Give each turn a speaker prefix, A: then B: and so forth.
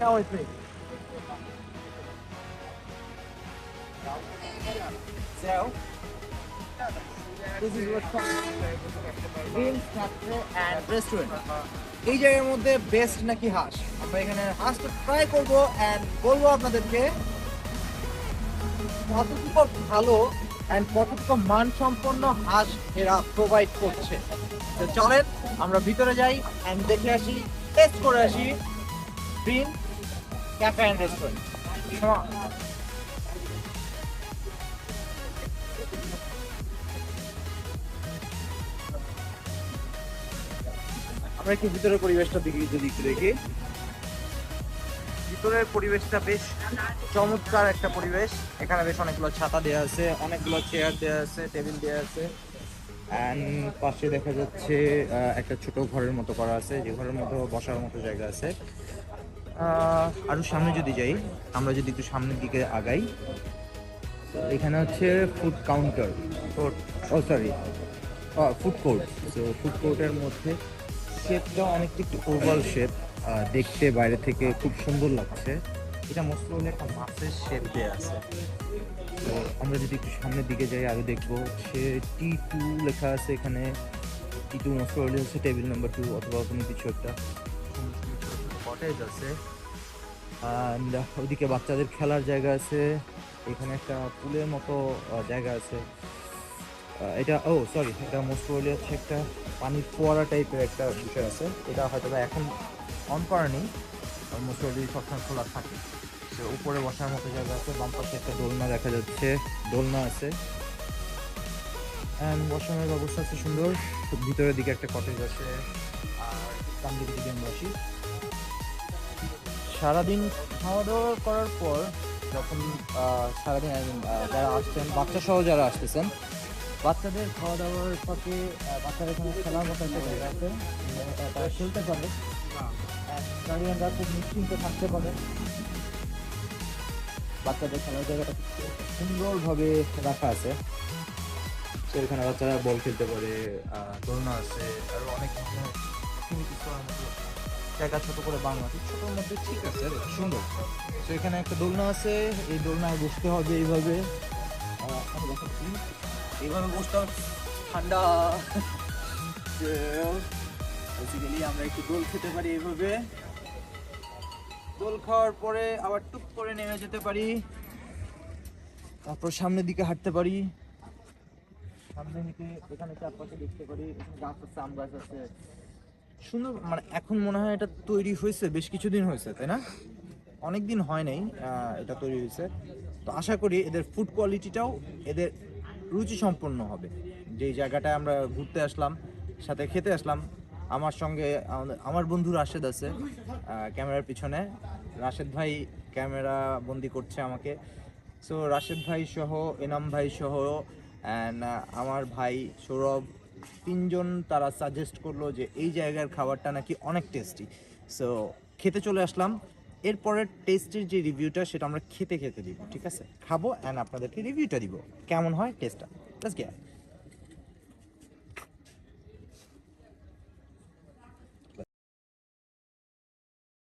A: now with me. So, this is what Dreams Cafe and Restaurant. এই জায়গার মধ্যে best নাকি হাঁস, আমরা এখানে হাঁসটা ট্রাই করবো এন্ড বলবো আপনাদেরকে কতটুকু ভালো এন্ড কতটুকু মানসম্পন্ন হাঁস এরা প্রোভাইড করছে। তো চলেন আমরা ভিতরে যাই এন্ড দেখে আসি, টেস্ট করে আসি ড্রিম ক্যাফে এন্ড রেস্টুরেন্ট। আমরা একটু ভিতরের পরিবেশটা দেখি, যদি একটু দেখি। ভিতরের পরিবেশটা বেশ চমৎকার একটা পরিবেশ। এখানে বেশ অনেকগুলো ছাতা দেওয়া আছে, অনেকগুলো চেয়ার দেওয়া আছে, টেবিল দেওয়া আছে অ্যান্ড পাশে দেখা যাচ্ছে একটা ছোট ঘরের মতো করা আছে, যে ঘরের মতো বসার মতো জায়গা আছে। আরো সামনে যদি যাই, আমরা যদি একটু সামনের দিকে আগাই, এখানে হচ্ছে ফুড কাউন্টার, ফুড কোর্ট। তো ফুড কোর্টের মধ্যে শেপটা অনেকটা একটু ওভাল শেপ, দেখতে বাইরে থেকে খুব সুন্দর লাগছে। এটা মোস্ট প্রবাবলি একটা মাছের শেপ দেওয়া আছে। তো আমরা যদি একটু সামনের দিকে যাই আরও দেখবো সে T2 লেখা আছে এখানে। T2 মোস্ট প্রবাবলি হচ্ছে টেবিল নাম্বার 2 অথবা কোনো কিছু একটা। কটেজ আছে অ্যান্ড ওইদিকে বাচ্চাদের খেলার জায়গা আছে। এখানে একটা পুলের মতো জায়গা আছে। এটা এটা মোস্ট প্রবাবলি হচ্ছে একটা পানির ফোয়ারা টাইপের একটা বিষয় আছে। এটা হয়তো বা এখন অন করা নেই, মোস্ট প্রবাবলি সবসময় খোলা থাকে। তো উপরে বসার মতো জায়গা আছে, বাম পাশে একটা দোলনা দেখা যাচ্ছে, দোলনা আছে অ্যান্ড বসানোর ব্যবস্থা আছে সুন্দর। ভিতরের দিকে একটা কটেজ আছে আর সামনের দিকে আমি বসি। সারাদিন খাওয়া দাওয়া করার পর যখন সারাদিন যারা আসছেন, বাচ্চা সহ যারা আসতেছেন, বাচ্চাদের খাওয়া দাওয়ার সাথে বাচ্চারা এখানে খেলার মতো একটা জায়গা আছে, তারা খেলতে পারে, গার্ডিয়ানরা খুব নিশ্চিন্তে থাকতে পারে। বাচ্চাদের খেলার জায়গাটা সুন্দরভাবে রাখা আছে, তো এখানে বাচ্চারা বল খেলতে পারে, দোলনা আছে, আরও অনেক ধরনের activities করার মতো জায়গা ছোট করে বানানো আছে। ছোটোর মধ্যে ঠিক আছে, সুন্দর। তো এখানে একটা দোলনা আছে, এই দোলনায় বসতে হবে এইভাবে, আমি দেখাচ্ছি, এইভাবে বসতে হবে, ঠান্ডা। বেসিক্যালি আমরা একটু দোল খেতে পারি এইভাবে, দোল খাওয়ার পরে আবার টুক করে নেমে যেতে পারি, তারপর সামনের দিকে হাঁটতে পারি। সামনে হেঁটে এখানে চারপাশে দেখতে পারি, গাছ আছে, আম গাছ আছে, সুন্দর। মানে এখন মনে হয় এটা তৈরি হয়েছে বেশ কিছুদিন হয়েছে, তাই না? অনেক দিন হয় নাই এটা তৈরি হয়েছে। তো আশা করি এদের ফুড কোয়ালিটিটাও এদের রুচি সম্পন্ন হবে। যেই জায়গাটায় আমরা ঘুরতে আসলাম, সাথে খেতে আসলাম, আমার সঙ্গে আমার বন্ধু রাশেদ আছে ক্যামেরার পিছনে। রাশেদ ভাই ক্যামেরা বন্দি করছে আমাকে। সো রাশেদ ভাই সহ, এনাম ভাই সহ অ্যান্ড আমার ভাই সৌরভ, তিনজন তারা সাজেস্ট করলো যে এই জায়গার খাবারটা নাকি অনেক টেস্টি। সো খেতে চলে আসলাম। এরপরের টেস্টের যে রিভিউটা সেটা আমরা খেতে খেতে দিব, ঠিক আছে? খাবো অ্যান্ড আপনাদেরকে রিভিউটা দিব কেমন হয় টেস্টটা। Let's get.